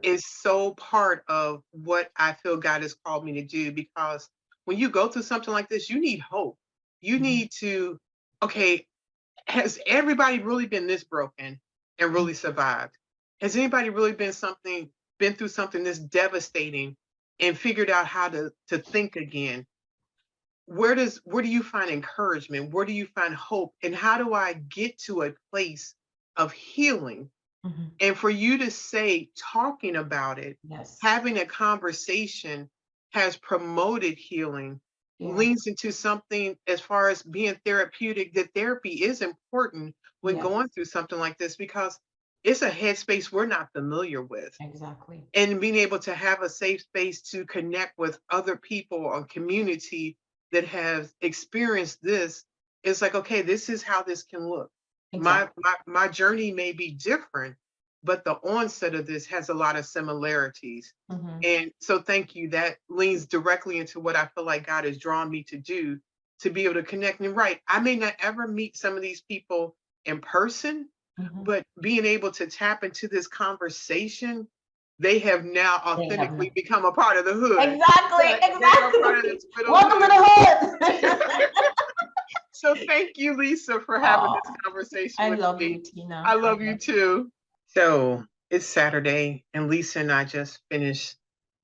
[SPEAKER 1] is so part of what I feel God has called me to do, because when you go through something like this, you need hope. You
[SPEAKER 3] Mhm.
[SPEAKER 1] need to, okay, has everybody really been this broken and really survived? Has anybody really been through something this devastating and figured out how to think again? Where do you find encouragement? Where do you find hope? And how do I get to a place of healing?
[SPEAKER 3] Mhm.
[SPEAKER 1] And for you to say, talking about it,
[SPEAKER 3] Yes.
[SPEAKER 1] having a conversation has promoted healing,
[SPEAKER 3] Yeah.
[SPEAKER 1] leans into something as far as being therapeutic, that therapy is important when
[SPEAKER 3] Yeah.
[SPEAKER 1] going through something like this, because it's a headspace we're not familiar with.
[SPEAKER 3] Exactly.
[SPEAKER 1] And being able to have a safe space to connect with other people or community that has experienced this, it's like, okay, this is how this can look. My
[SPEAKER 3] Exactly.
[SPEAKER 1] my journey may be different, but the onset of this has a lot of similarities.
[SPEAKER 3] Mhm.
[SPEAKER 1] And so thank you. That leans directly into what I feel like God has drawn me to do, to be able to connect. And right, I may not ever meet some of these people in person,
[SPEAKER 3] Mhm.
[SPEAKER 1] but being able to tap into this conversation, they have now
[SPEAKER 3] They have no.
[SPEAKER 1] authentically become a part of the hood.
[SPEAKER 3] Exactly.
[SPEAKER 1] They are part of
[SPEAKER 3] Exactly.
[SPEAKER 1] this little
[SPEAKER 3] Welcome to
[SPEAKER 1] hood.
[SPEAKER 3] the hood.
[SPEAKER 1] So thank you, Lisa, for having
[SPEAKER 3] Oh,
[SPEAKER 1] this conversation
[SPEAKER 3] I
[SPEAKER 1] with
[SPEAKER 3] love
[SPEAKER 1] me.
[SPEAKER 3] you, Tina.
[SPEAKER 1] I
[SPEAKER 3] I
[SPEAKER 1] love you
[SPEAKER 3] love
[SPEAKER 1] too. So it's Saturday, and Lisa and I just finished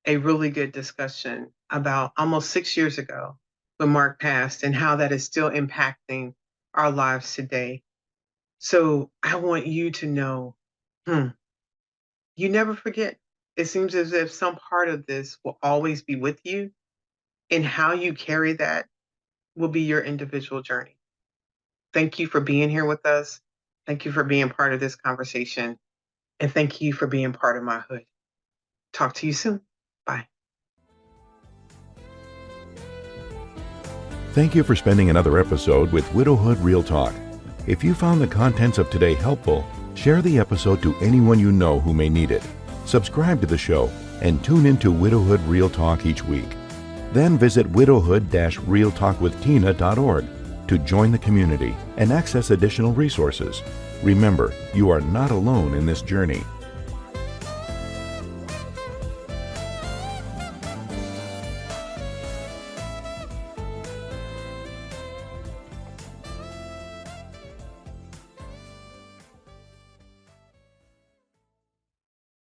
[SPEAKER 1] a really good discussion about almost 6 years ago when Mark passed, and how that is still impacting our lives today. So I want you to know, hmm, you never forget. It seems as if some part of this will always be with you, and how you carry that will be your individual journey. Thank you for being here with us. Thank you for being part of this conversation. And thank you for being part of my hood. Talk to you soon. Bye.
[SPEAKER 2] Thank you for spending another episode with Widowhood Real Talk. If you found the contents of today helpful, share the episode to anyone you know who may need it. Subscribe to the show and tune into Widowhood Real Talk each week. Then visit widowhood-realtalkwithtina.org to join the community and access additional resources. Remember, you are not alone in this journey.